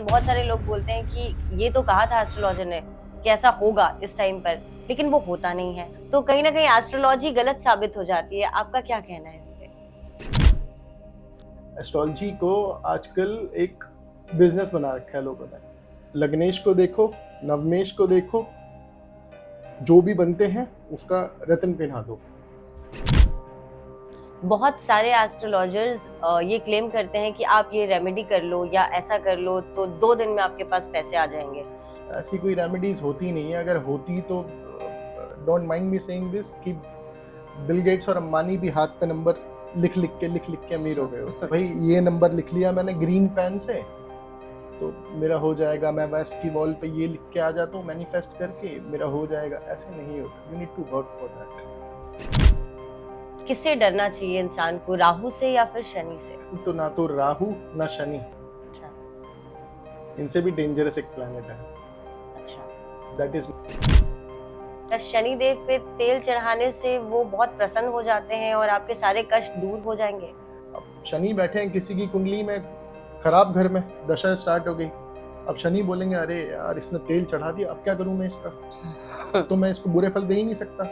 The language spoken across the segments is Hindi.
बहुत सारे लोग बोलते हैं कि ये तो कहा था एस्ट्रोलॉजर ने कि ऐसा होगा इस टाइम पर, लेकिन वो होता नहीं है। तो कहीं ना कहीं एस्ट्रोलॉजी गलत साबित हो जाती है। आपका क्या कहना है इस पे? एस्ट्रोलॉजी को आजकल एक बिजनेस बना रखा है लोगों ने। लग्नेश को देखो, नवमेश को देखो, जो भी बनते हैं उसका रत्न पहना दो। बहुत सारे एस्ट्रोलॉजर्स ये क्लेम करते हैं कि आप ये रेमेडी कर लो या ऐसा कर लो तो 2 दिन में आपके पास पैसे आ जाएंगे। ऐसी कोई रेमेडीज होती नहीं है। अगर होती तो don't mind me saying this कि बिल गेट्स और अंबानी भी हाथ पे नंबर लिख लिख के अमीर हो गए हो। भाई ये नंबर लिख लिया मैंने ग्रीन पेन से तो मेरा हो जाएगा। मैं वेस्ट की वॉल पे ये लिख के आ जाता हूँ मैनिफेस्ट करके, मेरा हो जाएगा। ऐसे नहीं होता। You need to work for that. किससे डरना चाहिए इंसान को, राहु से या फिर शनि से? तो ना तो राहु ना शनि, अच्छा इनसे भी डेंजरस एक प्लैनेट है। अच्छा। दैट इज शनि देव पे तेल चढ़ाने से वो बहुत प्रसन्न हो जाते हैं और आपके सारे कष्ट दूर हो जाएंगे। अब शनि बैठे हैं किसी की कुंडली में खराब घर में, दशा स्टार्ट हो गई। अब शनि बोलेंगे अरे यार इसने तेल चढ़ा दिया, अब क्या करूं मैं इसका, तो मैं इसको बुरे फल दे ही नहीं सकता।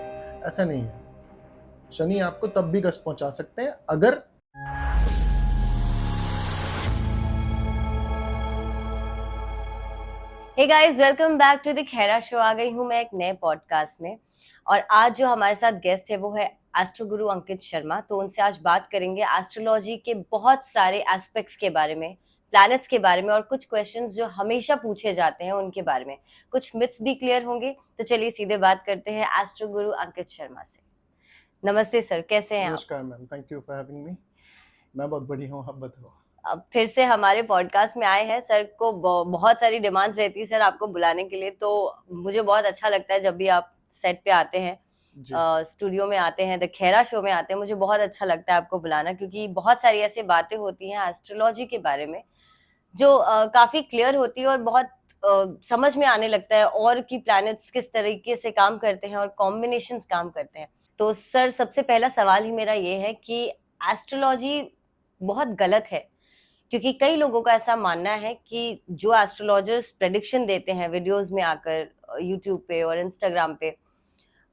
ऐसा नहीं है। शनि आपको तब भी कष्ट पहुंचा सकते हैं अगर hey guys, welcome back to the Khaira show. आ गई हूँ मैं एक नए पॉडकास्ट में और आज जो हमारे साथ गेस्ट है वो है एस्ट्रो गुरु अंकित शर्मा। तो उनसे आज बात करेंगे एस्ट्रोलॉजी के बहुत सारे एस्पेक्ट्स के बारे में, प्लैनेट्स के बारे में और कुछ क्वेश्चंस जो हमेशा पूछे जाते हैं उनके बारे में। कुछ मिथ्स भी क्लियर होंगे। तो चलिए सीधे बात करते हैं एस्ट्रो गुरु अंकित शर्मा से। नमस्ते सर, कैसे हैं आप? नमस्कार ma'am, thank you for having me. मैं बहुत बढ़िया हूँ, आप बताओ। अब फिर से हमारे पॉडकास्ट में आए हैं। सर को बहुत सारी डिमांड्स रहती है सर आपको बुलाने के लिए, तो मुझे बहुत अच्छा लगता है जब भी आप सेट पे आते हैं, स्टूडियो में आते हैं, द खैरा शो में आते हैं। मुझे बहुत अच्छा लगता है आपको बुलाना, क्योंकि बहुत सारी ऐसी बातें होती हैं एस्ट्रोलॉजी के बारे में जो काफी क्लियर होती है और बहुत समझ में आने लगता है, और कि प्लैनेट्स किस तरीके से काम करते हैं और कॉम्बिनेशंस काम करते हैं। तो सर, सबसे पहला सवाल ही मेरा ये है कि एस्ट्रोलॉजी बहुत गलत है, क्योंकि कई लोगों का ऐसा मानना है कि जो एस्ट्रोलॉजर्स प्रेडिक्शन देते हैं वीडियोस में आकर, यूट्यूब पे और इंस्टाग्राम पे,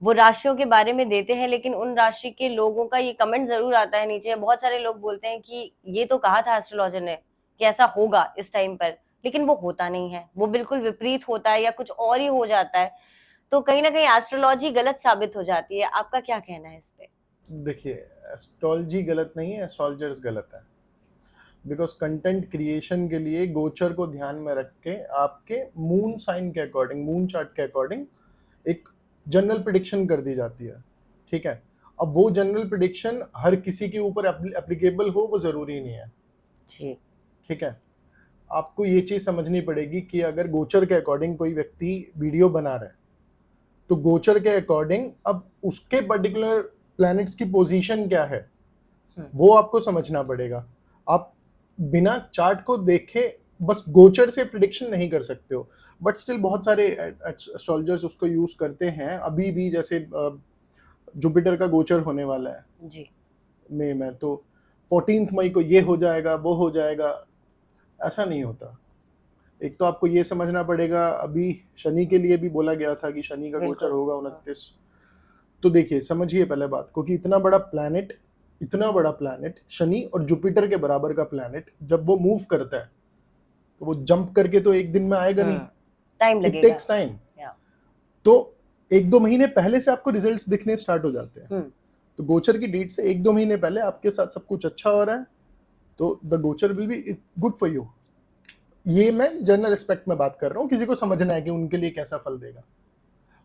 वो राशियों के बारे में देते हैं, लेकिन उन राशि के लोगों का ये कमेंट जरूर आता है नीचे। बहुत सारे लोग बोलते हैं कि ये तो कहा था एस्ट्रोलॉजर ने कि ऐसा होगा इस टाइम पर, लेकिन वो होता नहीं है। वो बिल्कुल विपरीत होता है या कुछ और ही हो जाता है। तो कहीं ना कहीं एस्ट्रोलॉजी गलत साबित हो जाती है। आपका क्या कहना है इस पे? देखिए, एस्ट्रोलॉजी गलत नहीं है, एस्ट्रोलॉजर्स गलत है। बिकॉज कंटेंट क्रिएशन के लिए गोचर को ध्यान में रख के आपके मून साइन के अकॉर्डिंग, मून चार्ट के अकॉर्डिंग एक जनरल प्रिडिक्शन कर दी जाती है। ठीक है। अब वो जनरल प्रिडिक्शन हर किसी के ऊपर एप्लीकेबल हो वो जरूरी नहीं है। जी। ठीक है। आपको ये चीज समझनी पड़ेगी कि अगर गोचर के अकॉर्डिंग कोई व्यक्ति वीडियो बना रहा है तो गोचर के अकॉर्डिंग अब उसके पर्टिकुलर प्लैनेट्स की पोजीशन क्या है वो आपको समझना पड़ेगा। आप बिना चार्ट को देखे बस गोचर से प्रिडिक्शन नहीं कर सकते हो। बट स्टिल बहुत सारे एस्ट्रोलॉजर्स उसको यूज करते हैं अभी भी। जैसे जुपिटर का गोचर होने वाला है जी। मई में, तो 14 मई को ये हो जाएगा वो हो जाएगा, ऐसा नहीं होता। एक तो आपको ये समझना पड़ेगा, अभी शनि के लिए भी बोला गया था कि शनि का गोचर होगा 29। तो देखिए, समझिए पहले बात को कि इतना बड़ा प्लैनेट शनि और जुपिटर के बराबर का प्लैनेट जब वो मूव करता है तो वो जंप करके तो एक दिन में आएगा नहीं, टाइम इट लगेगा। Takes time. तो 1-2 महीने पहले से आपको रिजल्ट्स दिखने स्टार्ट हो जाते हैं। तो गोचर की डेट से 1-2 महीने पहले आपके साथ सब कुछ अच्छा हो रहा है तो द गोचर will be good for you. ये मैं जनरल एस्पेक्ट में बात कर रहा हूँ, किसी को समझना है कि उनके लिए कैसा फल देगा।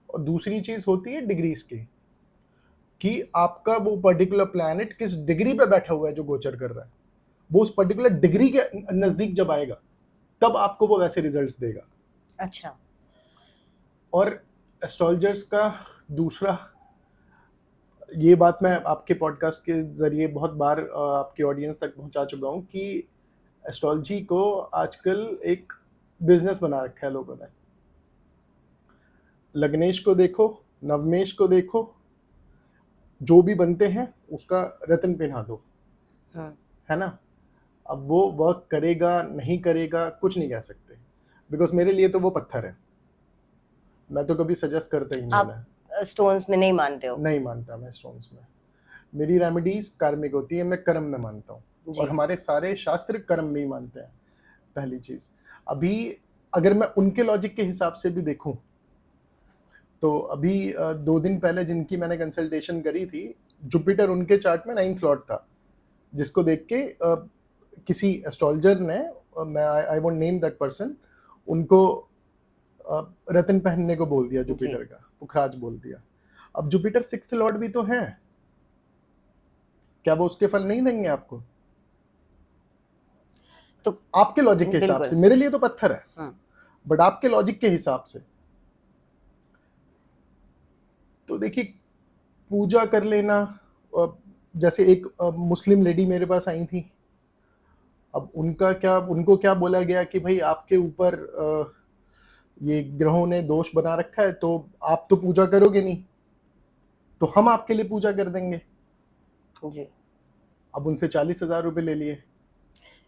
और दूसरी चीज होती है डिग्रीज की, कि आपका वो पर्टिकुलर प्लैनेट किस डिग्री पे बैठा हुआ है जो गोचर कर रहा है। वो उस पर्टिकुलर डिग्री के नजदीक जब आएगा तब आपको वो वैसे रिजल्ट्स देगा। अच्छा। और एस्ट्रोलॉजर्स का दूसरा, ये बात मैं आपके पॉडकास्ट के जरिए बहुत बार आपके ऑडियंस तक पहुंचा चुका हूं कि एस्ट्रोलॉजी को आजकल एक बिजनेस बना रखा है लोगों ने। लग्नेश को देखो, नवमेश को देखो, जो भी बनते हैं उसका रत्न पहना दो। है ना। अब वो वर्क करेगा नहीं करेगा कुछ नहीं कह सकते। बिकॉज मेरे लिए तो वो पत्थर है, मैं तो कभी सजेस्ट करता ही नहीं। आप स्टोन्स में नहीं मानते हो? नहीं मानता मैं स्टोन्स में। मेरी रेमेडीज कार्मिक होती है, मैं कर्म में मानता हूँ, और हमारे सारे शास्त्र कर्म में ही मानते हैं, पहली चीज। अभी अगर मैं उनके लॉजिक के हिसाब से भी देखूं तो अभी 2 दिन पहले जिनकी मैंने कंसल्टेशन करी थी, जुपिटर उनके चार्ट में 9th लॉर्ड था, जिसको देख के किसी एस्ट्रोलॉजर ने, मैं I won't name that person, उनको रत्न पहनने को बोल दिया, जुपिटर का पुखराज बोल दिया। अब जुपिटर 6th लॉर्ड भी तो है, क्या वो उसके फल नहीं देंगे आपको? तो आपके लॉजिक के हिसाब से, मेरे लिए तो पत्थर है, बट आपके लॉजिक के हिसाब से तो देखिए, पूजा कर लेना। जैसे एक मुस्लिम लेडी मेरे पास आई थी, अब उनको क्या बोला गया कि भाई आपके ऊपर ये ग्रहों ने दोष बना रखा है, तो आप तो पूजा करोगे नहीं, तो हम आपके लिए पूजा कर देंगे जी। अब उनसे 40,000 रुपए ले लिए।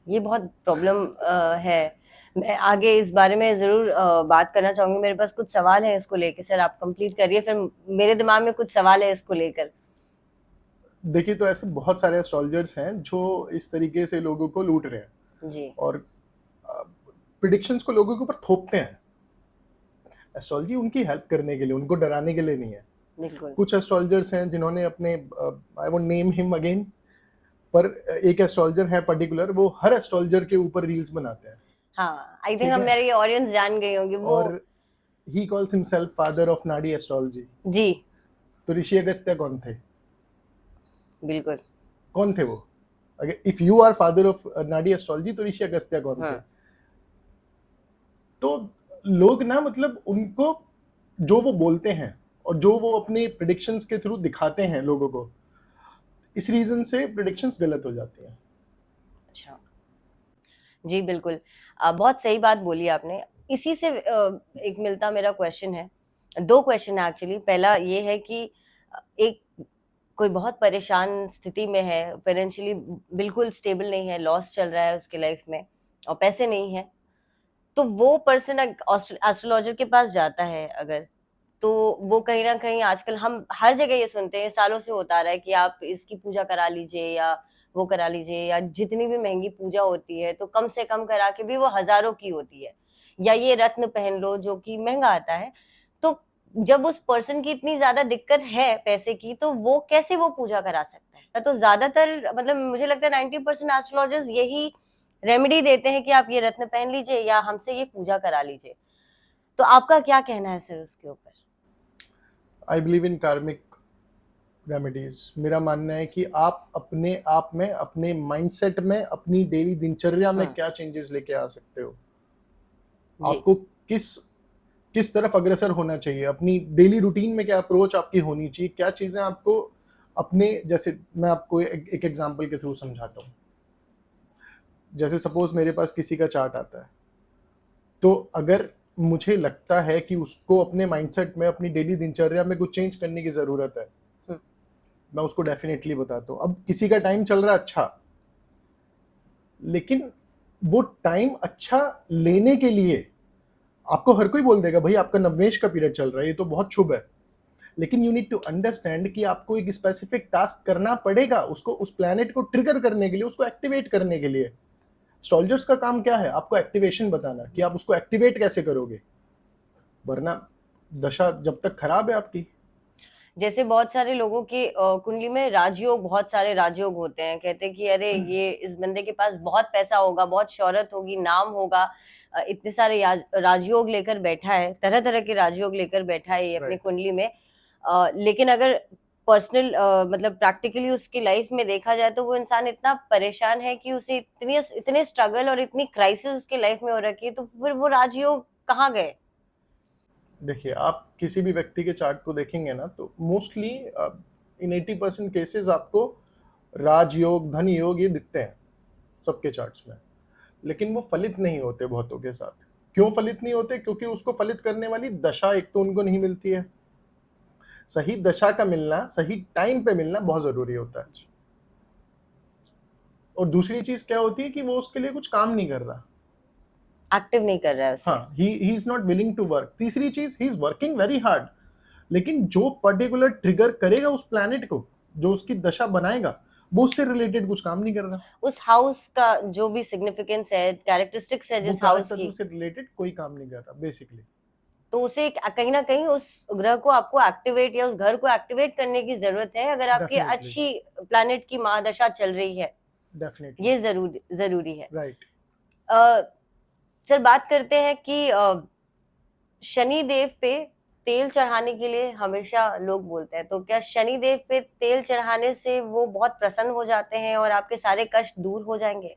ये बहुत प्रॉब्लम है। मैं आगे इस बारे में जरूर बात करना चाहूंगी, मेरे पास कुछ सवाल है इसको लेकर। सर आप कंप्लीट करिए, फिर मेरे दिमाग में कुछ सवाल है इसको लेकर। देखिए, तो ऐसे बहुत सारे एस्ट्रोलॉजर्स हैं जो इस तरीके से लोगों को लूट रहे हैं जी, और प्रिडिक्शंस को लोगों के ऊपर थोपते हैं। एस्ट्रोलॉजी उनकी हेल्प करने के लिए, उनको डराने के लिए नहीं है। बिल्कुल। कुछ एस्ट्रोलॉजर्स हैं जिन्होंने अपने, I won't name him again, पर एक एस्ट्रोलॉजर है पर्टिकुलर, वो हर एस्ट्रोलॉजर के ऊपर रील्स बनाते हैं। हाँ, आई थिंक हम मेरी ऑडियंस जान गई होगी वो। और he calls himself father of Nadi astrology जी। तो ऋषि अगस्त्य कौन थे? बिल्कुल, कौन थे वो? अगर if you are father of Nadi astrology, तो ऋषि अगस्त्य कौन थे? तो लोग ना, मतलब उनको जो वो बोलते हैं और जो वो अपने प्रेडिक्शंस के थ्रू दिखाते हैं लोगों को, इस रीजन से प्रेडिक्शंस गलत हो जाती हैं। अच्छा जी, बिल्कुल। बहुत सही बात बोली आपने। इसी से एक मिलता मेरा क्वेश्चन है, 2 क्वेश्चन है एक्चुअली। पहला ये है कि एक कोई बहुत परेशान स्थिति में है, फाइनेंशियली बिल्कुल स्टेबल नहीं है, लॉस चल रहा है उसके लाइफ में और पैसे नहीं है, तो वो पर्सन एस्ट्रोलॉजर के पास जाता है अगर, तो वो कहीं ना कहीं, आजकल हम हर जगह ये सुनते हैं, सालों से होता रहा है कि आप इसकी पूजा करा लीजिए या वो करा लीजिए, या जितनी भी महंगी पूजा होती है तो कम से कम करा के भी वो हजारों की होती है, या ये रत्न पहन लो जो कि महंगा आता है। तो जब उस पर्सन की इतनी ज्यादा दिक्कत है पैसे की, तो वो कैसे वो पूजा करा सकता है? तो ज्यादातर, मतलब मुझे लगता है 90% एस्ट्रोलॉजर्स यही रेमेडी देते हैं कि आप ये रत्न पहन लीजिए या हमसे ये पूजा करा लीजिए। तो आपका क्या कहना है सर उसके ऊपर? आई बिलीव इन कार्मिक रेमेडीज। मेरा मानना है कि आप अपने आप में, अपने माइंडसेट में, अपनी डेली दिनचर्या में क्या चेंजेस लेके आ सकते हो, आपको किस तरफ अग्रसर होना चाहिए, अपनी डेली रूटीन में क्या अप्रोच आपकी होनी चाहिए, क्या चीजें आपको अपने, जैसे मैं आपको एक एग्जांपल के थ्रू समझाता हूँ। जैसे सपोज मेरे पास किसी का चार्ट आता है, तो अगर मुझे लगता है कि उसको अपने माइंडसेट में, अपनी डेली दिनचर्या में कुछ चेंज करने की जरूरत है, मैं उसको डेफिनेटली बताता हूँ। अब किसी का टाइम चल रहा है अच्छा, लेकिन वो टाइम अच्छा लेने के लिए आपको हर कोई बोल देगा भाई आपका नवमेश का पीरियड चल रहा है, ये तो बहुत शुभ है, लेकिन यू नीड टू अंडरस्टैंड कि आपको एक स्पेसिफिक टास्क करना पड़ेगा, उसको, उस प्लैनेट को ट्रिगर करने के लिए, उसको एक्टिवेट करने के लिए। एस्ट्रोलॉजर्स का काम क्या है? आपको एक्टिवेशन बताना कि आप उसको एक्टिवेट कैसे करोगे, वरना दशा जब तक खराब है आपकी। जैसे बहुत सारे लोगों की कुंडली में राजयोग, बहुत सारे राजयोग होते हैं, कहते हैं कि अरे ये इस बंदे के पास बहुत पैसा होगा, बहुत शोहरत होगी, नाम होगा, इतने सारे राजयोग लेकर बैठा है, तरह तरह के राजयोग लेकर बैठा है ये अपनी कुंडली में। लेकिन अगर पर्सनल मतलब प्रैक्टिकली उसकी लाइफ में देखा जाए तो वो इंसान इतना परेशान है कि उसे इतने स्ट्रगल और इतनी क्राइसिस उसकी लाइफ में हो रखी है, तो फिर वो राजयोग कहाँ गए? देखिए, आप किसी भी व्यक्ति के चार्ट को देखेंगे ना, तो मोस्टली इन 80% केसेस आपको राजयोग, धन योग ये दिखते हैं सबके चार्ट्स में, लेकिन वो फलित नहीं होते बहुतों के साथ। क्यों फलित नहीं होते? क्योंकि उसको फलित करने वाली दशा एक तो उनको नहीं मिलती है। सही दशा का मिलना, सही टाइम पे मिलना बहुत जरूरी होता है। और दूसरी चीज क्या होती है कि वो उसके लिए कुछ काम नहीं कर रहा। एक्टिव नहीं कर रहा है उससे। हाँ, he is not willing to work. तीसरी चीज, he is working very hard, लेकिन जो पर्टिकुलर ट्रिगर करेगा उस प्लैनेट को, जो उसकी दशा बनाएगा, वो उससे रिलेटेड कुछ काम नहीं कर रहा। उस हाउस का जो भी सिग्निफिकेंस है, कैरेक्टरिस्टिक्स है वो जिस हाउस की, कैरेक्टर से रिलेटेड कोई काम नहीं कर रहा बेसिकली। तो उसे कहीं ना कहीं उस ग्रह को आपको एक्टिवेट या उस घर को एक्टिवेट करने की जरूरत है, अगर आपकी Definitely. अच्छी प्लैनेट की महादशा चल रही है। डेफिनेटली, ये जरूरी है। राइट। सर बात करते हैं कि शनि देव पे तेल चढ़ाने के लिए हमेशा लोग बोलते हैं, तो क्या शनि देव पे तेल चढ़ाने से वो बहुत प्रसन्न हो जाते हैं और आपके सारे कष्ट दूर हो जाएंगे?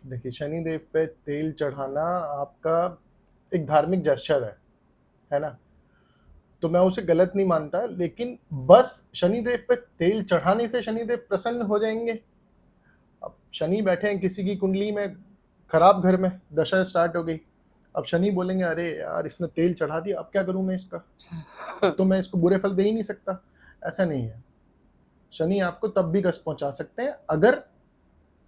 देखिए, शनि देव पे तेल चढ़ाना आपका एक धार्मिक जेस्चर है ना, तो मैं उसे गलत नहीं मानता, लेकिन बस शनि देव पे तेल चढ़ाने से शनि देव प्रसन्न हो जाएंगे? अब शनि बैठे हैं किसी की कुंडली में, खराब घर में, दशा स्टार्ट हो गई, अब शनि बोलेंगे अरे यार इसने तेल चढ़ा दिया, अब क्या करूं मैं इसका, तो मैं इसको बुरे फल दे ही नहीं सकता। ऐसा नहीं है। शनि आपको तब भी कष्ट पहुंचा सकते हैं, अगर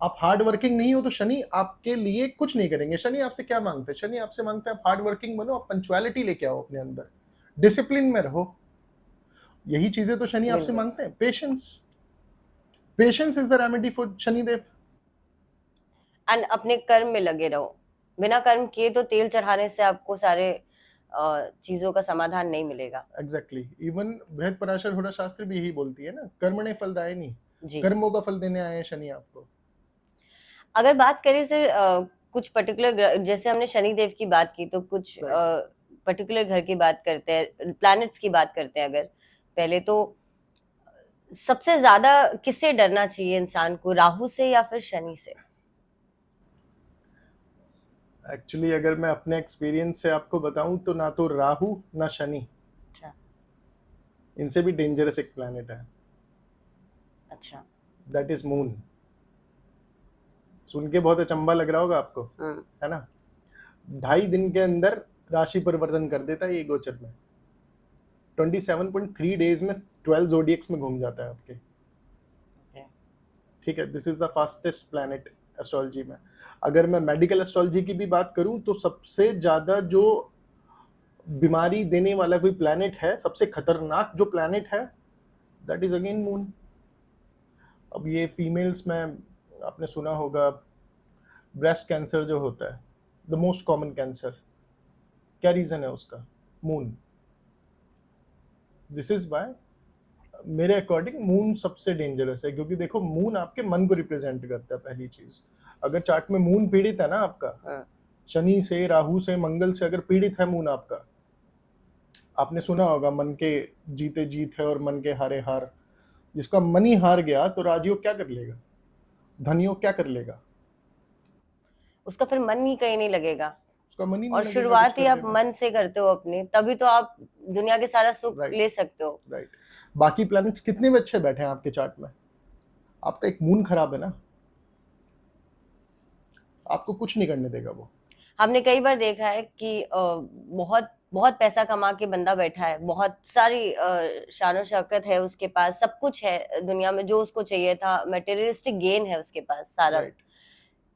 आप हार्ड वर्किंग नहीं हो तो शनि आपके लिए कुछ नहीं करेंगे। शनि आपसे क्या मांगते हैं? शनि आपसे मांगते हैं आप हार्ड वर्किंग बनो, आप पंक्चुअलिटी लेके आओ अपने अंदर, डिसिप्लिन में रहो। यही चीजें तो शनि आपसे मांगते हैं। Patience, patience is the remedy for Shanidev. And अपने कर्म में लगे रहो, बिना कर्म किए तो तेल चढ़ाने से आपको सारे चीजों का समाधान नहीं मिलेगा। एग्जैक्टली, इवन बृहद पराशर होरा शास्त्र भी यही बोलती है ना, कर्मणे फलदाय नहीं, जी। कर्मों का फल देने आए हैं शनि आपको। अगर बात करें सर कुछ पर्टिकुलर, जैसे हमने शनि देव की बात की, तो कुछ पर्टिकुलर घर की बात करते हैं, प्लैनेट्स की बात करते हैं। अगर पहले तो सबसे ज्यादा किससे डरना चाहिए इंसान को, राहु से या फिर शनि से? एक्चुअली अगर मैं अपने एक्सपीरियंस से आपको बताऊं तो ना तो राहु ना शनि, अच्छा इनसे भी डेंजरस एक प्लैनेट है। अच्छा। That is moon. सुन के बहुत अचंभा लग रहा होगा आपको, है ना। 2.5 दिन के अंदर राशि परिवर्तन कर देता है ये गोचर में। 27.3 डेज में 12 जोडियक्स में घूम जाता है आपके। ठीक है, this is the fastest planet astrology में। अगर मैं मेडिकल एस्ट्रोलॉजी की भी बात करूं तो सबसे ज्यादा जो बीमारी देने वाला कोई प्लैनेट है, सबसे खतरनाक जो प्लैनेट है, दैट इज अगेन मून। अब ये फीमेल्स में आपने सुना होगा ब्रेस्ट कैंसर जो होता है, द मोस्ट कॉमन कैंसर, क्या रीजन है उसका? मून। दिस इज वाई मेरे अकॉर्डिंग मून सबसे डेंजरस है, क्योंकि देखो मून आपके मन को रिप्रेजेंट करता है। पहली चीज, अगर चार्ट में मून पीड़ित है ना आपका, शनि से, राहु से, मंगल से अगर पीड़ित है मून आपका, आपने सुना होगा मन के जीते जीत है और मन के हारे हार। जिसका मन ही हार गया तो राजयोग क्या कर लेगा, धनयोग क्या कर लेगा? उसका फिर मन ही कहीं नहीं लगेगा। उसका मन ही नहीं और लगेगा शुरुआत ही कुछ आप करने में। मन से करते हो अपनी, तभी तो आप दुनिया के सारा सुख Right. ले सकते हो। राइट। बाकी प्लैनेट्स कितने भी अच्छे बैठे हैं आपके चार्ट में, आपका एक मून खराब है ना, आपको कुछ नहीं करने देगा वो। हमने कई बार देखा है कि बहुत बहुत पैसा कमा के बंदा बैठा है, बहुत सारी शान शौकत है उसके पास, सब कुछ है दुनिया में जो उसको चाहिए था, मटेरियलिस्टिक गेन है उसके पास सारा। Right.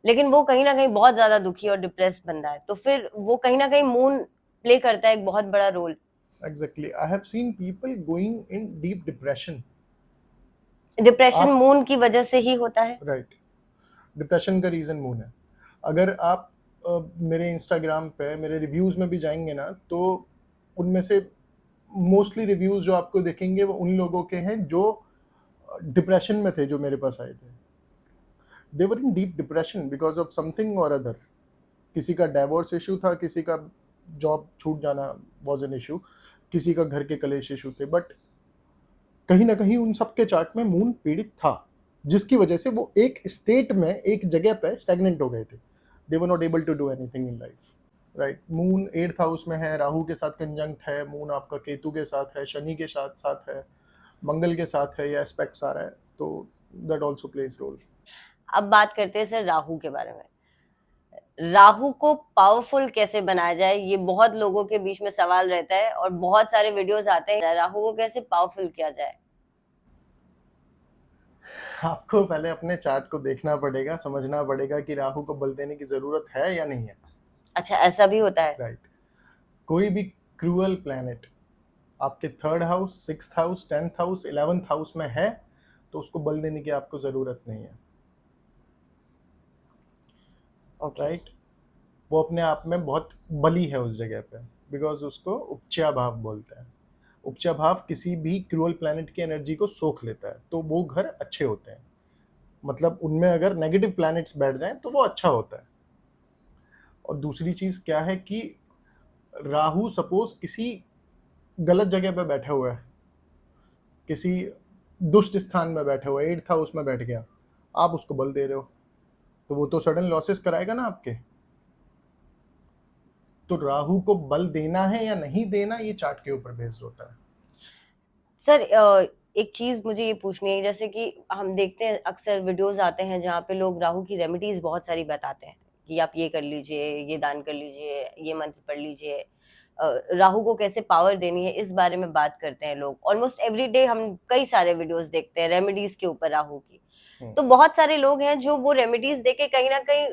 लेकिन वो कहीं ना कहीं बहुत ज्यादा दुखी और डिप्रेस्ड बंदा है, तो फिर वो कहीं ना कहीं मून प्ले करता है एक बहुत बड़ा role. Exactly. I have seen people going in deep depression. Depression moon की वजह से ही होता है। राइट। डिप्रेशन का रीजन मून है। अगर आप मेरे इंस्टाग्राम पे मेरे रिव्यूज में भी जाएंगे ना, तो उनमें से मोस्टली रिव्यूज जो आपको देखेंगे वो उन लोगों के हैं जो डिप्रेशन में थे, जो मेरे पास आए थे। They were in deep depression because of something और अदर। किसी का डाइवोर्स इशू था, किसी का जॉब छूट जाना वाज एन इशू, किसी का घर के कलेश इशू थे, बट कहीं ना कहीं उन सबके चार्ट में मून पीड़ित था, जिसकी वजह से वो एक स्टेट में, एक जगह पे स्टैग्नेंट हो गए थे। They were not able to do anything in life. Right. Moon 8th house में है, राहु के साथ कंजंक्ट है, मून आपका केतु के साथ है, शनि के साथ है, मंगल के साथ है, या एस्पेक्ट्स आ रहा है, तो दैट आल्सो प्लेज रोल। अब बात करते हैं सर राहु के बारे में। राहु को पावरफुल कैसे बनाया जाए, ये बहुत लोगों के बीच में सवाल रहता है और बहुत सारे वीडियोस आते हैं, राहु को कैसे पावरफुल किया जाए? आपको पहले अपने चार्ट को देखना पड़ेगा, समझना पड़ेगा कि राहु को बल देने की जरूरत है या नहीं है। अच्छा, ऐसा भी होता है? राइट। कोई भी क्रूअल प्लैनेट आपके 3rd house, 6th house, 10th house, 11th house में है तो उसको बल देने की आपको जरूरत नहीं है। ओके। राइट। वो अपने आप में बहुत बली है उस जगह पे, बिकॉज उसको उपच्या भाव बोलते हैं। उपच्या भाव किसी भी क्रूअल प्लैनेट की एनर्जी को सोख लेता है, तो वो घर अच्छे होते हैं। मतलब उनमें अगर नेगेटिव प्लैनेट्स बैठ जाएं तो वो अच्छा होता है। और दूसरी चीज क्या है कि राहु सपोज किसी गलत जगह पे बैठा हुआ है, किसी दुष्ट स्थान में बैठा हुआ है, 8th हाउस में बैठ गया, आप उसको बल दे रहे हो तो वो तो सडन लॉसेस कराएगा ना आपके। तो राहु को बल देना है या नहीं देना ये चार्ट के ऊपर बेस्ड होता है। सर एक चीज मुझे ये पूछनी है, जैसे कि हम देखते हैं अक्सर वीडियोस आते हैं जहाँ पे लोग राहु की रेमेडीज बहुत सारी बताते हैं कि आप ये कर लीजिए, ये दान कर लीजिए, ये मंत्र पढ़ लीजिए, राहु को कैसे पावर देनी है इस बारे में बात करते हैं लोग। ऑलमोस्ट एवरी डे हम कई सारे वीडियोस देखते हैं रेमेडीज के ऊपर राहु की। तो बहुत सारे लोग हैं जो वो रेमेडीज देके कहीं ना कहीं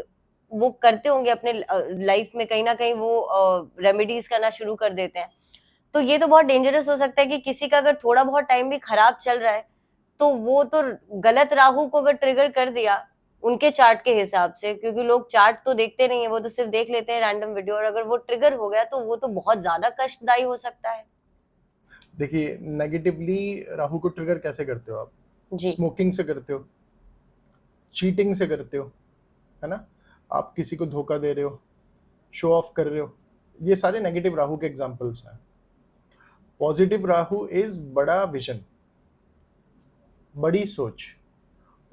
वो करते होंगे अपने लाइफ में, कहीं ना कहीं वो रेमेडीज करना शुरू कर देते हैं। तो ये तो बहुत डेंजरस हो सकता है कि किसी का अगर थोड़ा बहुत टाइम भी खराब चल रहा है तो वो तो गलत राहु को अगर ट्रिगर कर दिया उनके चार्ट के हिसाब से, क्योंकि लोग चार्ट तो देखते नहीं है, वो तो सिर्फ देख लेते हैं रैंडम वीडियो, और अगर वो ट्रिगर हो गया तो वो तो बहुत ज्यादा कष्टदायी हो सकता है। देखिए, नेगेटिवली राहु को ट्रिगर कैसे करते हो आप? जी। स्मोकिंग से करते हो, चीटिंग से करते हो, है ना, आप किसी को धोखा दे रहे हो, शो ऑफ कर रहे हो, ये सारे नेगेटिव राहु के एग्जांपल्स हैं। पॉजिटिव राहु इज बड़ा विजन, बड़ी सोच,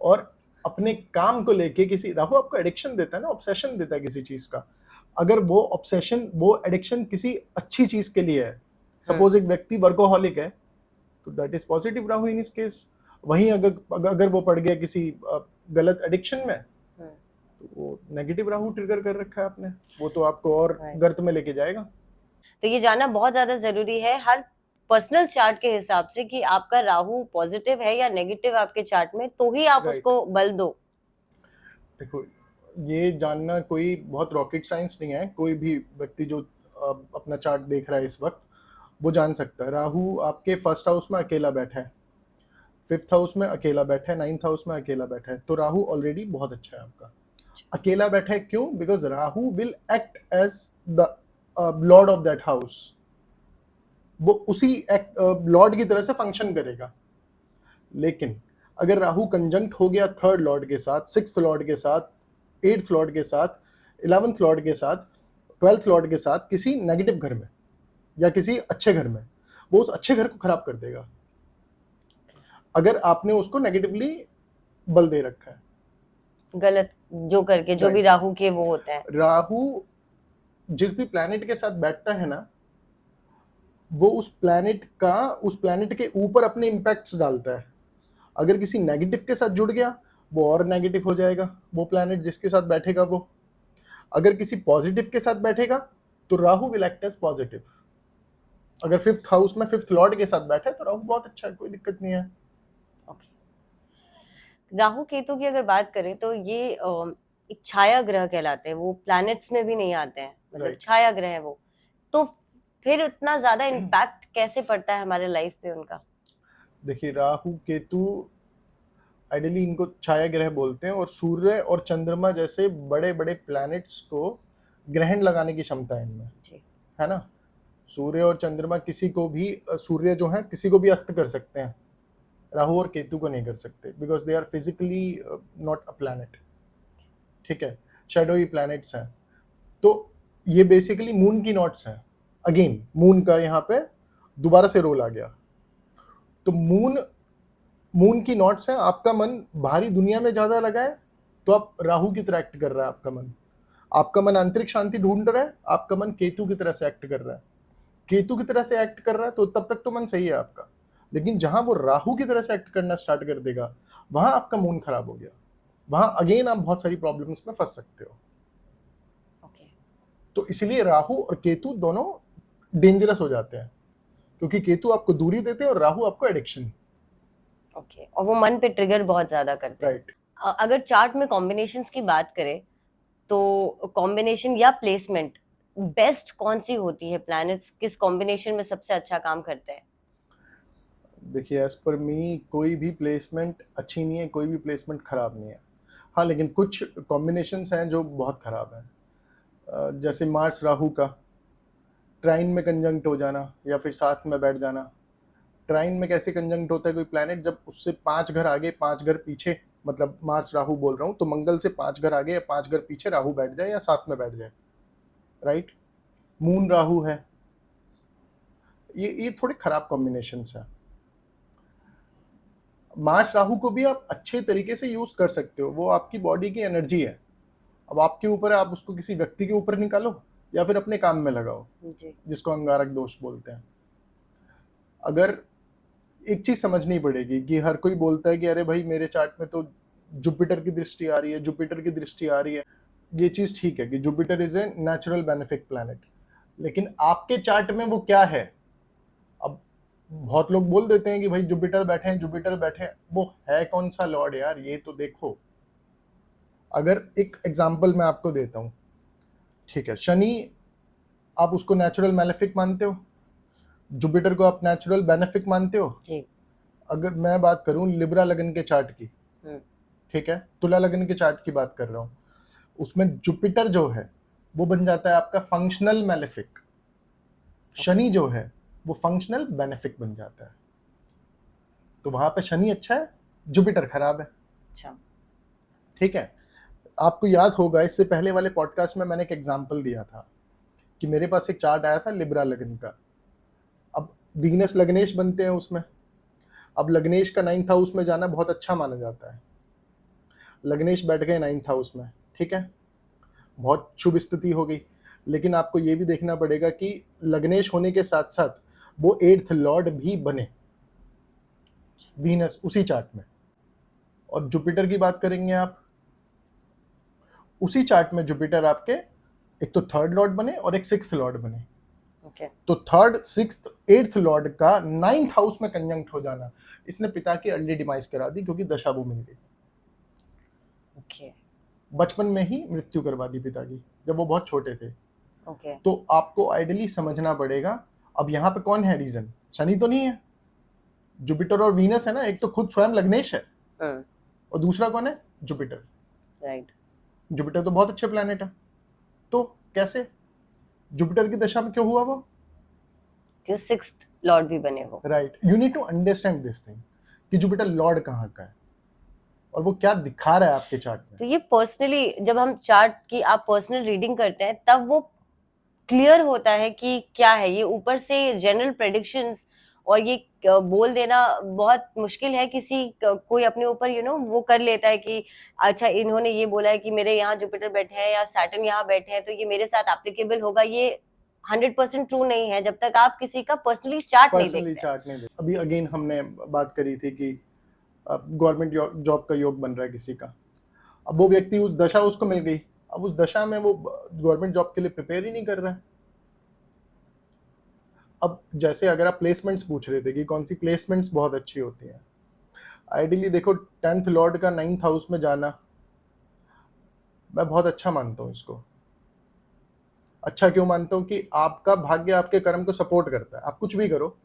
और अपने काम को लेके किसी, राहु आपको एडिक्शन देता है ना, ऑब्सेशन देता है किसी चीज का। अगर वो ऑब्सेशन, वो एडिक्शन किसी अच्छी चीज के लिए है, सपोज एक व्यक्ति वर्कोहॉलिक है तो दैट इज पॉजिटिव राहु इन इस केस। वहीं अगर वो पड़ गया किसी गलत एडिक्शन में तो वो नेगेटिव राहु ट्रिगर कर रखा है आपने, वो तो आपको और गर्त में लेके जाएगा। तो ये जानना बहुत ज्यादा जरूरी है हर पर्सनल चार्ट के हिसाब से कि आपका राहु पॉजिटिव है या नेगेटिव आपके चार्ट में, तो ही आप उसको बल दो। देखो, ये जानना कोई बहुत रॉकेट साइंस नहीं है। कोई भी व्यक्ति जो अपना चार्ट देख रहा है इस वक्त वो जान सकता है। राहु आपके 1st हाउस में अकेला बैठा है, 5th हाउस में अकेला बैठा है, 9th हाउस में अकेला बैठा है, तो राहु ऑलरेडी बहुत अच्छा है आपका। अकेला बैठा है क्यों? Because Rahu will act as the lord of that house. वो उसी लॉर्ड की तरह से फंक्शन करेगा। लेकिन अगर राहु कंजंक्ट हो गया 3rd लॉर्ड के साथ, 6th लॉर्ड के साथ, 8th लॉर्ड के साथ, 11th लॉर्ड के साथ, 12th लॉर्ड के साथ किसी नेगेटिव घर में या किसी अच्छे घर में, वो उस अच्छे घर को खराब कर देगा अगर आपने उसको नेगेटिवली बल दे रखा है। गलत जो करके, जो भी राहु के वो होते हैं। राहु जिस भी प्लैनेट के साथ बैठता है ना, वो उस प्लैनेट के ऊपर अपने इंपैक्ट्स डालता है। अगर किसी नेगेटिव के साथ जुड़ गया वो और नेगेटिव हो जाएगा वो प्लैनेट जिसके साथ बैठेगा वो। अगर किसी पॉजिटिव के साथ बैठेगा तो Rahu will act as positive. अगर 5th हाउस में 5th लॉर्ड के साथ बैठे तो राहु बहुत अच्छा है, कोई दिक्कत नहीं है। राहु केतु की अगर बात करें तो ये एक छाया ग्रह कहलाते हैं, वो प्लैनेट्स में भी नहीं आते हैं, मतलब छाया ग्रह है वो। तो फिर उतना ज्यादा इम्पैक्ट कैसे पड़ता है हमारे लाइफ पे उनका? देखिए, राहु केतु आइडियली इनको छाया ग्रह बोलते हैं, और सूर्य और चंद्रमा जैसे बड़े बड़े प्लैनेट्स को ग्रहण लगाने की क्षमता है इनमें, है ना। सूर्य और चंद्रमा किसी को भी, सूर्य जो है किसी को भी अस्त कर सकते हैं, राहु और केतु को नहीं कर सकते, because they are physically not a planet. ठीक है, शैडोई प्लैनेट्स हैं। तो ये बेसिकली मून की नॉट्स हैं। अगेन मून का यहाँ पे दोबारा से रोल आ गया। तो मून की नॉट्स हैं। आपका मन बाहरी दुनिया में ज्यादा लगा है तो आप राहु की तरह एक्ट कर रहा है आपका मन। आपका मन आंतरिक शांति ढूंढ रहा है, आपका मन केतु की तरह से एक्ट कर रहा है। केतु की तरह से एक्ट कर रहा है तो तब तक तो मन सही है आपका, लेकिन जहां वो राहु की तरह से एक्ट करना स्टार्ट कर देगा वहां आपका मूड खराब हो गया, वहां अगेन आप बहुत सारी प्रॉब्लम्स में फंस सकते हो। तो इसलिए राहु और केतु दोनों डेंजरस हो जाते हैं, क्योंकि केतु आपको दूरी देते हैं और राहु आपको एडिक्शन। और वो मन पे ट्रिगर बहुत ज्यादा करते हैं। राइट। अगर चार्ट में कॉम्बिनेशंस की बात करें तो कॉम्बिनेशन या प्लेसमेंट बेस्ट कौन सी होती है? प्लैनेट्स किस कॉम्बिनेशन में सबसे अच्छा काम करते हैं? देखिए एज पर मी कोई भी प्लेसमेंट अच्छी नहीं है, कोई भी प्लेसमेंट खराब नहीं है। हाँ, लेकिन कुछ कॉम्बिनेशंस हैं जो बहुत खराब हैं। जैसे मार्स राहु का ट्राइन में कंजंक्ट हो जाना या फिर साथ में बैठ जाना। ट्राइन में कैसे कंजंक्ट होता है कोई प्लैनेट, जब उससे 5 घर आगे 5 घर पीछे, मतलब मार्स राहु बोल रहा हूँ, तो मंगल से 5 घर आगे या 5 घर पीछे राहु बैठ जाए या साथ में बैठ जाए, राइट। मून राहु है, ये थोड़े खराब कॉम्बिनेशंस है। मार्स राहु को भी आप अच्छे तरीके से यूज कर सकते हो, वो आपकी बॉडी की एनर्जी है। अब आपके ऊपर है, आप उसको किसी व्यक्ति के ऊपर निकालो या फिर अपने काम में लगाओ, जिसको अंगारक दोष बोलते हैं। अगर एक चीज समझनी पड़ेगी कि हर कोई बोलता है कि अरे भाई मेरे चार्ट में तो जुपिटर की दृष्टि आ रही है, जुपिटर की दृष्टि आ रही है। ये चीज ठीक है कि Jupiter is a natural benefic planet, लेकिन आपके चार्ट में वो क्या है? अब बहुत लोग बोल देते हैं कि भाई जुपिटर बैठे हैं, जुपिटर बैठे हैं, वो है कौन सा लॉर्ड यार, ये तो देखो। अगर एक एग्जांपल मैं आपको देता हूं, ठीक है, शनि आप उसको नेचुरल मैलेफिक मानते हो, जुपिटर को आप नेचुरल बेनिफिक मानते हो जी। अगर मैं बात करूं लिब्रा लगन के चार्ट की, ठीक है, तुला लगन के चार्ट की बात कर रहा हूं, उसमें जुपिटर जो है वो बन जाता है आपका फंक्शनल मैलेफिक, शनि जो है वो फंक्शनल बेनिफिक बन जाता है। तो वहां पे शनि अच्छा है, जुपिटर खराब है। अच्छा, ठीक है। आपको याद होगा इससे पहले वाले पॉडकास्ट में मैंने एक एग्जांपल दिया था कि मेरे पास एक चार्ट आया था लिब्रा लगन का। अब वीनस लग्नेश बनते हैं उसमें। अब लग्नेश का 9th हाउस में जाना बहुत अच्छा माना जाता है। लग्नेश बैठ गए 9th हाउस में, ठीक है, बहुत शुभ स्थिति हो गई। लेकिन आपको ये भी देखना पड़ेगा कि लग्नेश होने के साथ साथ वो 8th लॉर्ड भी बने वीनस उसी चार्ट में। और जुपिटर की बात करेंगे आप, उसी चार्ट में जुपिटर आपके एक तो 3rd लॉर्ड बने और एक 6th लॉर्ड बने। तो 3rd 6th 8th लॉर्ड का 9th हाउस में कंजंक्ट हो जाना, इसने पिता की अर्ली डिमाइस करा दी, क्योंकि दशा वो मिल गई। बचपन में ही मृत्यु करवा दी पिता की, जब वो बहुत छोटे थे। तो आपको आइडियली समझना पड़ेगा। अब यहाँ पे कौन है रीजन? शनि तो नहीं है, जुपिटर और वीनस है ना। एक तो खुद स्वयं लग्नेश है और दूसरा कौन है? जुपिटर। राइट। जुपिटर तो बहुत अच्छे प्लैनेट है, तो कैसे जुपिटर की दशा में क्यों हुआ वो? क्यों 6th लॉर्ड भी बने हो। Right, you need to understand this thing कि जुपिटर लॉर्ड कहाँ का है और वो क्या दिखा रहा है आपके चार्ट में। तो ये पर्सनली जब हम चार्ट की आप पर्सनल रीडिंग करते हैं तब वो क्लियर होता है कि क्या है ये। ऊपर से जनरल प्रेडिक्शंस और ये बोल देना बहुत मुश्किल है। कोई अपने ऊपर वो कर लेता है कि अच्छा इन्होंने ये बोला है कि मेरे यहाँ जुपिटर बैठे हैं या सैटर्न यहाँ बैठे हैं तो ये मेरे साथ एप्लीकेबल होगा। ये 100% ट्रू नहीं है जब तक आप किसी का पर्सनली चार्ट नहीं देखते। अभी अगेन हमने बात करी थी कि गवर्नमेंट जॉब का योग बन रहा है किसी का। अब वो व्यक्ति उस दशा उसको मिल गई, अब उस दशा में वो गवर्नमेंट जॉब के लिए प्रिपेयर ही नहीं कर रहा है। अब जैसे अगर आप प्लेसमेंट्स पूछ रहे थे कि कौन सी प्लेसमेंट्स बहुत अच्छी होती हैं, आइडियली देखो 10th लॉर्ड का 9th हाउस में जाना मैं बहुत अच्छा मानता हूँ इसको। अच्छा क्यों मानता हूँ? कि आपका भाग्य आपके कर्म को सपोर्ट करता है। आप कुछ भी करो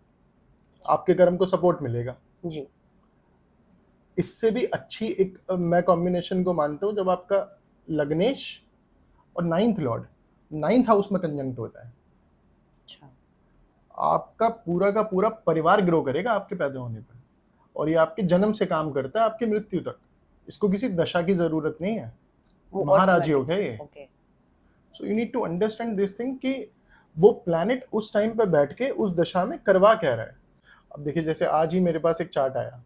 आपके कर्म को सपोर्ट मिलेगा जी। इससे भी अच्छी एक मैं कॉम्बिनेशन को मानता हूँ जब आपका लग्नेश और 9th लॉर्ड 9th हाउस में कंजंक्ट होता है। अच्छा। आपका पूरा का पूरा परिवार ग्रो करेगा आपके पैदा होने पर, और ये आपके जन्म से काम करता है आपकी मृत्यु तक। इसको किसी दशा की जरूरत नहीं है, महाराज योग है ये। So you need to understand this thing कि वो प्लैनेट उस टाइम पे बैठ के उस दशा में करवा क्या रहा है। अब देखिए जैसे आज ही मेरे पास एक चार्ट आया,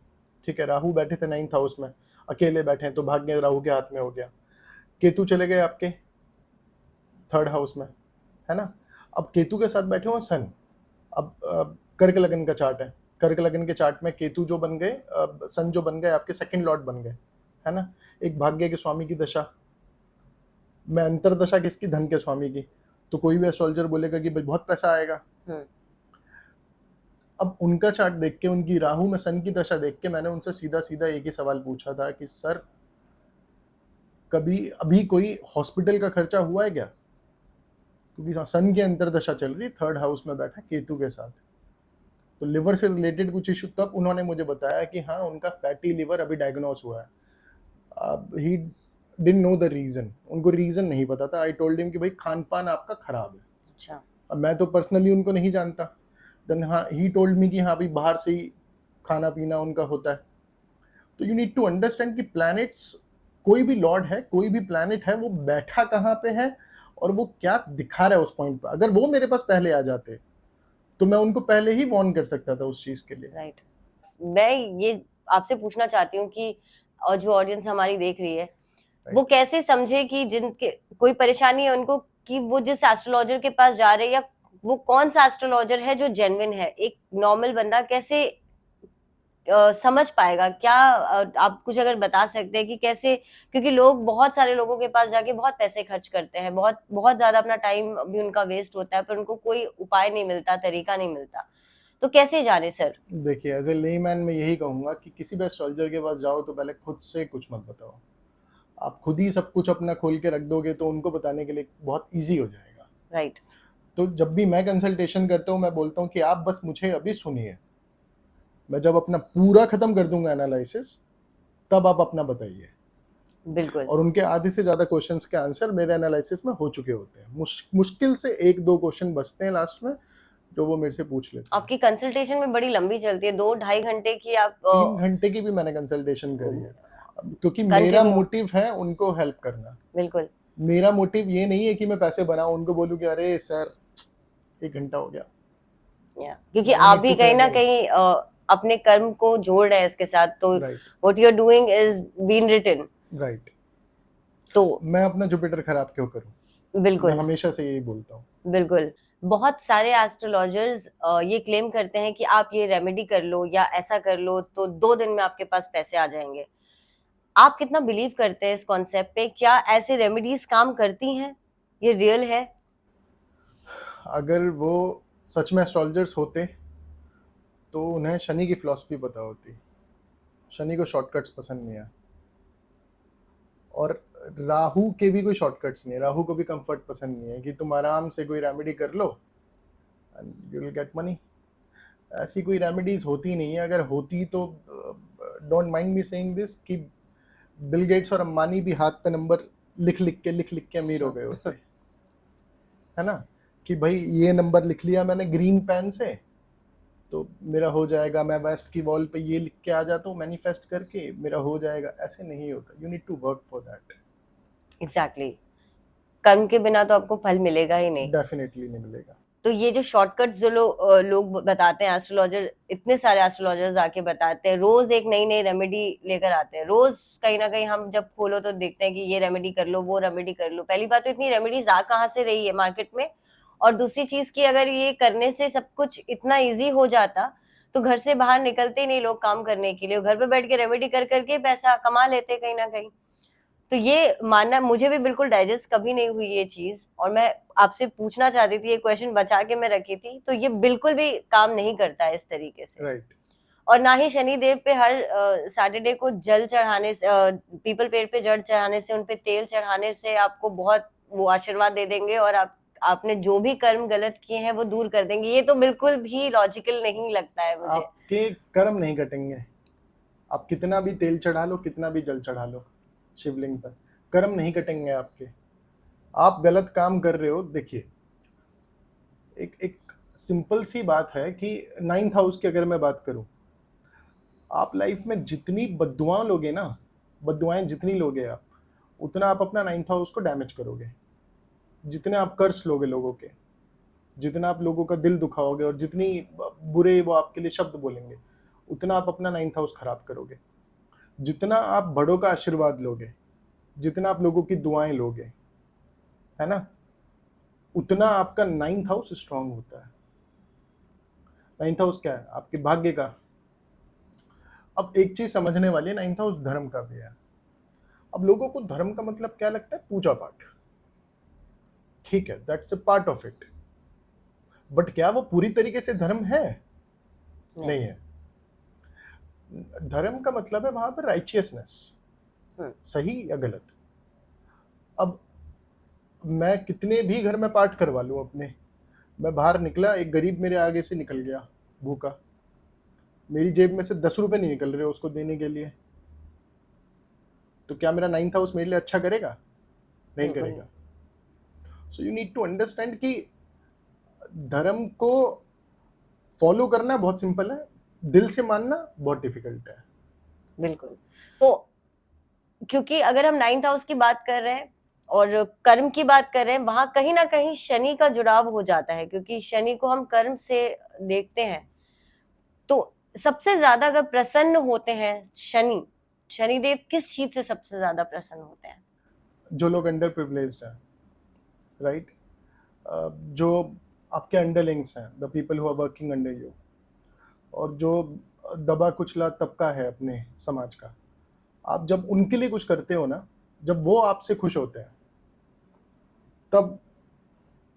ठीक है, राहु बैठे थे 9th हाउस में, अकेले बैठे हैं तो भाग्य राहु के हाथ में हो गया। केतु चले गए आपके 3rd हाउस में, है ना। अब केतु के साथ बैठे हुए सन। अब कर्क लगन का चार्ट है, कर्क लगन के चार्ट में केतु जो बन गए, सन जो बन गए आपके 2nd लॉर्ड बन गए, है ना। एक भाग्य के स्वामी की दशा में अंतरदशा किसकी? धन के स्वामी की। तो कोई भी एस्ट्रोलॉजर बोलेगा कि भाई बहुत पैसा आएगा। अब उनका चार्ट देख के, उनकी राहु में सन की दशा देख के मैंने उनसे सीधा सीधा एक ही सवाल पूछा था कि सर कभी अभी कोई हॉस्पिटल का खर्चा हुआ है क्या? क्योंकि सन की अंतर्दशा चल रही, 3rd हाउस में बैठा केतु के साथ, तो लिवर से रिलेटेड कुछ इशू, तब उन्होंने मुझे बताया कि हाँ उनका फैटी लिवर अभी डायग्नोस हुआ है। अब he didn't know the reason, उनको रीजन नहीं पता था। आई टोल्ड हिम कि भाई खान पान आपका खराब है। अच्छा। अब मैं तो पर्सनली उनको नहीं जानता, देन हाँ ही टोल्ड मी कि हाँ भाई बाहर से ही खाना पीना उनका होता है। तो यू नीड टू अंडरस्टैंड कि प्लैनेट्स, कोई भी लॉर्ड है, कोई भी प्लैनेट है, वो बैठा कहाँ पे है और वो क्या दिखा रहा है उस पॉइंट पे। अगर वो मेरे पास पहले आ जाते तो मैं उनको पहले ही वार्न कर सकता था उस चीज के लिए। राइट। मैं ये आपसे पूछना चाहती हूँ कि और जो ऑडियंस हमारी देख रही है वो कैसे समझे कि जिनके कोई परेशानी है उनको, कि वो जिस एस्ट्रोलॉजर के पास जा रहे हैं या वो कौन सा एस्ट्रोलॉजर है जो जेन्युइन है। एक नॉर्मल बंदा कैसे समझ पाएगा? क्या आप कुछ अगर बता सकते हैं कि कैसे, क्योंकि लोग बहुत सारे लोगों के पास जाके बहुत पैसे खर्च करते हैं, बहुत बहुत ज्यादा अपना टाइम भी उनका वेस्ट होता है, पर उनको कोई उपाय नहीं मिलता, तरीका नहीं मिलता, तो कैसे जाने सर? देखिए एज ए लेमैन मैं यही कहूंगा कि किसी भी एस्ट्रोलॉजर के पास जाओ तो पहले खुद से कुछ मत बताओ। आप खुद ही सब कुछ अपना खोल के रख दोगे तो उनको बताने के लिए बहुत इजी हो जाएगा। राइट। तो जब भी मैं कंसल्टेशन करता हूँ मैं बोलता हूँ कि आप बस मुझे अभी सुनिए, मैं जब अपना पूरा खत्म कर दूंगा एनालिसिस तब आप अपना बताइए। बिल्कुल। और उनके आधे से ज्यादा क्वेश्चंस के आंसर मेरे एनालिसिस में हो चुके होते हैं। मुश्किल से 1-2 क्वेश्चन बचते हैं लास्ट में जो वो मेरे से पूछ लेते हैं। आपकी कंसल्टेशन में बड़ी लंबी चलती है, 2-2.5 घंटे की आप 3 घंटे की भी मैंने कंसल्टेशन करी है, क्योंकि मेरा कंटिन्यू। मोटिव है उनको हेल्प करना। बिल्कुल। मेरा मोटिव ये नहीं है कि मैं पैसे बनाऊं, उनको बोलूं कि अरे सर 1 घंटा हो गया। क्योंकि I आप need भी to कहीं ना clear my- कहीं अपने कर्म को जोड़ रहे हैं इसके साथ, तो Right, what you are doing is been written. right. तो मैं अपना जुपिटर खराब क्यों करूं? मैं बिल्कुल हमेशा से यही बोलता हूँ। बिल्कुल। बहुत सारे एस्ट्रोलॉजर्स ये क्लेम करते हैं कि आप ये रेमेडी कर लो या ऐसा कर लो तो 2 दिन में आपके पास पैसे आ जाएंगे। आप कितना बिलीव करते हैं इस कॉन्सेप्ट पे? क्या ऐसे रेमेडीज काम करती हैं? ये रियल है? अगर वो सच में एस्ट्रोलॉजर्स होते तो उन्हें शनि की फिलॉसफी पता होती। शनि को शॉर्टकट्स पसंद नहीं है, और राहु के भी कोई शॉर्टकट्स नहीं है। राहु को भी कंफर्ट पसंद नहीं है कि तुम आराम से कोई रेमेडी कर लो and you will get money. ऐसी कोई रेमेडीज होती नहीं है। अगर होती तो don't mind me saying this कि बिल गेट्स और अंबानी भी हाथ पे नंबर लिख लिख के अमीर हो गए होते, है ना? कि भाई ये नंबर लिख लिया मैंने ग्रीन पेन से तो मेरा हो जाएगा, मैं वेस्ट की वॉल पे ये लिख के आ जाता हूँ मैनिफेस्ट करके, मेरा हो जाएगा। ऐसे नहीं होता। You need to work for that. Exactly. कर्म के बिना तो आपको फल मिलेगा ही नहीं। डेफिनेटली नहीं मिलेगा। तो ये जो शॉर्टकट जो लोग बताते हैं, एस्ट्रोलॉजर, इतने सारे एस्ट्रोलॉजर्स आके बताते हैं, रोज एक नई नई रेमेडी लेकर आते हैं। रोज कहीं ना कहीं हम जब खोलो तो देखते हैं कि ये रेमेडी कर लो, वो रेमेडी कर लो। पहली बात तो इतनी रेमेडीज आ कहाँ से रही है मार्केट में, और दूसरी चीज की अगर ये करने से सब कुछ इतना इजी हो जाता तो घर से बाहर निकलते ही नहीं लोग काम करने के लिए, घर पे बैठ के रेमेडी कर करके पैसा कमा लेते कहीं ना कहीं। तो ये मानना मुझे भी बिल्कुल डाइजेस्ट कभी नहीं हुई ये चीज, और मैं आपसे पूछना चाहती थी, ये क्वेश्चन बचा के मैं रखी थी। तो ये बिल्कुल भी काम नहीं करता है इस तरीके से। राइट। और ना ही शनिदेव पे हर सैटरडे को जल चढ़ाने से, पीपल पेड़ पे जल चढ़ाने से, उनपे तेल चढ़ाने से आपको बहुत वो आशीर्वाद दे देंगे, और आपने जो भी कर्म गलत किए हैं वो दूर कर देंगे। ये तो बिल्कुल भी लॉजिकल नहीं लगता है मुझे। आपके कर्म नहीं कटेंगे। आप कितना भी तेल चढ़ा लो, कितना भी जल चढ़ा लो शिवलिंग पर, कर्म नहीं कटेंगे आपके। आप गलत काम कर रहे हो। देखिए एक एक सिंपल सी बात है कि 9th हाउस की अगर मैं बात करूं, आप लाइफ में जितनी बद्दुआएं लोगे ना, बद्दुआएं जितनी लोगे आप, उतना आप अपना 9th हाउस को डैमेज करोगे। जितने आप कर्ज लोगे लोगों के, जितना आप लोगों का दिल दुखाओगे, और जितनी बुरे वो आपके लिए शब्द बोलेंगे, उतना आप अपना 9th हाउस खराब करोगे। जितना आप बड़ों का आशीर्वाद लोगे, जितना आप लोगों की दुआएं लोगे, है ना, उतना आपका 9th हाउस स्ट्रांग होता है। 9th हाउस क्या है? आपके भाग्य का। अब एक चीज समझने वाली है, 9th हाउस धर्म का भी है। अब लोगों को धर्म का मतलब क्या लगता है? पूजा पाठ। ठीक है, that's a part of it, but क्या वो पूरी तरीके से धर्म है? नहीं है। धर्म का मतलब है वहां पर राइचियसनेस, सही या गलत। अब मैं कितने भी घर में पाठ करवा लूं अपने, मैं बाहर निकला, एक गरीब मेरे आगे से निकल गया भूखा, मेरी जेब में से 10 रुपए नहीं निकल रहे उसको देने के लिए, तो क्या मेरा 9th हाउस मेरे लिए अच्छा करेगा? नहीं करेगा। So you need to understand कि धर्म को फॉलो करना बहुत सिंपल है, दिल से मानना बहुत डिफिकल्ट है। बिल्कुल। तो क्योंकि अगर हम 9th हाउस की बात कर रहे हैं और कर्म की बात कर रहे हैं, वहां कहीं ना कहीं शनि का जुड़ाव हो जाता है, क्योंकि शनि को हम कर्म से देखते हैं। तो सबसे ज्यादा अगर प्रसन्न होते हैं शनिदेव किस चीज से सबसे ज्यादा प्रसन्न होते हैं? जो लोग अंडर प्रिविलेज्ड हैं, राइट, जो आपके अंडरलिंग्स हैं, the people who are working under you, और जो दबा कुचला तबका है अपने समाज का, आप जब उनके लिए कुछ करते हो ना, जब वो आपसे खुश होते हैं, तब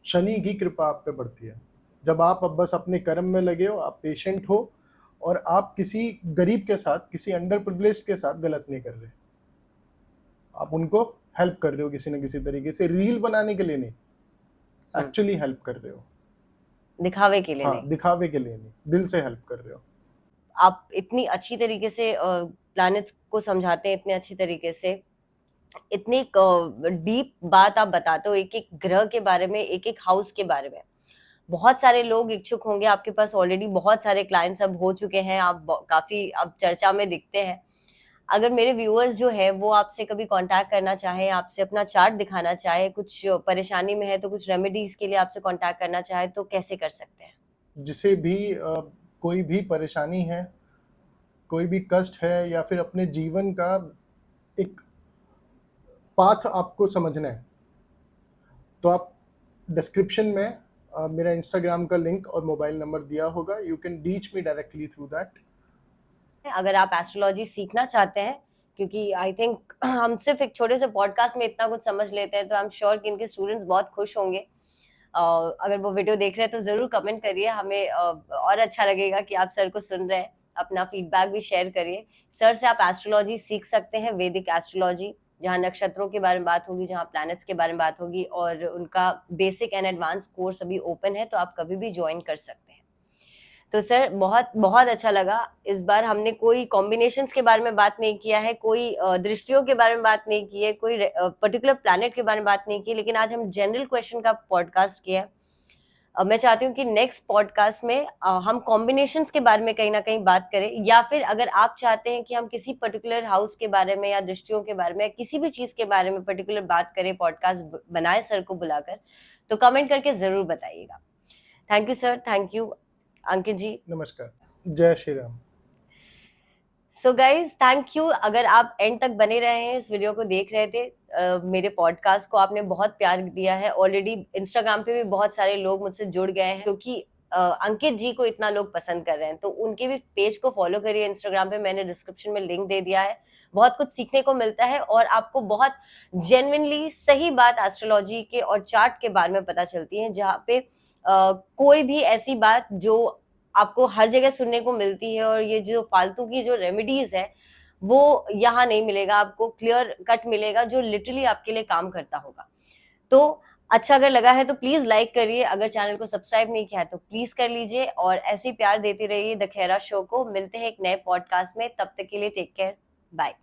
शनि की कृपा आप पे बढ़ती है। जब आप अब बस अपने कर्म में लगे हो, आप पेशेंट हो, और आप किसी गरीब के साथ, किसी अंडर प्रिविलेज्ड के साथ गलत नहीं कर रहे, आप उनको हेल्प कर रहे हो किसी न किसी तरीके से, रील बनाने के लिए नहीं, एक्चुअली हेल्प कर रहे हो, दिखावे के लिए हाँ, नहीं। दिखावे के लिए नहीं, दिल से हेल्प कर रहे हो। आप इतनी अच्छी तरीके से प्लैनेट्स को समझाते हैं, इतने अच्छी तरीके से, इतनी डीप बात आप बताते हो, एक एक ग्रह के बारे में, एक एक हाउस के बारे में। बहुत सारे लोग इच्छुक होंगे, आपके पास ऑलरेडी बहुत सारे क्लाइंट्स अब हो चुके हैं, आप काफी अब चर्चा में दिखते हैं। अगर मेरे व्यूअर्स जो है वो आपसे कभी कांटेक्ट करना चाहे, आपसे अपना चार्ट दिखाना चाहे, कुछ परेशानी में है तो कुछ रेमेडीज के लिए आपसे कांटेक्ट करना चाहे, तो कैसे कर सकते हैं? जिसे भी कोई भी परेशानी है, कोई भी कष्ट है, या फिर अपने जीवन का एक पाथ आपको समझना है, तो आप डिस्क्रिप्शन में मेरा इंस्टाग्राम का लिंक और मोबाइल नंबर दिया होगा, you can reach me directly through that. अगर आप एस्ट्रोलॉजी सीखना चाहते हैं, क्योंकि आई थिंक हम सिर्फ एक छोटे से पॉडकास्ट में इतना कुछ समझ लेते हैं, तो आई एम श्योर कि इनके स्टूडेंट्स बहुत खुश होंगे। अगर वो वीडियो देख रहे हैं तो जरूर कमेंट करिए, हमें और अच्छा लगेगा कि आप सर को सुन रहे हैं। अपना फीडबैक भी शेयर करिए। सर से आप एस्ट्रोलॉजी सीख सकते हैं, वैदिक एस्ट्रोलॉजी, जहाँ नक्षत्रों के बारे में बात होगी, जहाँ प्लैनेट्स के बारे में बात होगी, और उनका बेसिक एंड एडवांस कोर्स अभी ओपन है, तो आप कभी भी ज्वाइन कर सकते हैं। तो सर बहुत बहुत अच्छा लगा। इस बार हमने कोई कॉम्बिनेशंस के बारे में बात नहीं किया है, कोई दृष्टियों के बारे में बात नहीं की है, कोई पर्टिकुलर प्लैनेट के बारे में बात नहीं की, लेकिन आज हम जनरल क्वेश्चन का पॉडकास्ट किया है। मैं चाहती हूँ कि नेक्स्ट पॉडकास्ट में हम कॉम्बिनेशंस के बारे में कहीं ना कहीं बात करें, या फिर अगर आप चाहते हैं कि हम किसी पर्टिकुलर हाउस के बारे में या दृष्टियों के बारे में, किसी भी चीज के बारे में पर्टिकुलर बात करें, पॉडकास्ट बनाए सर को बुलाकर, तो कमेंट करके जरूर बताइएगा। Thank you sir, thank you Ankit ji. नमस्कार, जय Shri Ram. So guys thank you. अगर आप एंड तक बने रहे हैं, इस वीडियो को देख रहे थे, मेरे पॉडकास्ट को आपने बहुत प्यार दिया है। ऑलरेडी इंस्टाग्राम पे भी बहुत सारे लोग मुझसे जुड़ गए हैं, क्योंकि अंकित जी को इतना लोग पसंद कर रहे हैं, तो उनके भी पेज को फॉलो करिए इंस्टाग्राम पे, मैंने डिस्क्रिप्शन में लिंक दे दिया है। बहुत कुछ सीखने को मिलता है, और आपको बहुत जेन्युइनली सही बात एस्ट्रोलॉजी के और चार्ट के बारे में पता चलती है, जहाँ पे कोई भी ऐसी बात जो आपको हर जगह सुनने को मिलती है, और ये जो फालतू की जो रेमेडीज है वो यहाँ नहीं मिलेगा, आपको क्लियर कट मिलेगा, जो लिटरली आपके लिए काम करता होगा। तो अच्छा अगर लगा है तो प्लीज लाइक करिए, अगर चैनल को सब्सक्राइब नहीं किया है तो प्लीज कर लीजिए, और ऐसे ही प्यार देते रहिए द खेरा शो को। मिलते हैं एक नए पॉडकास्ट में, तब तक के लिए टेक केयर, बाय।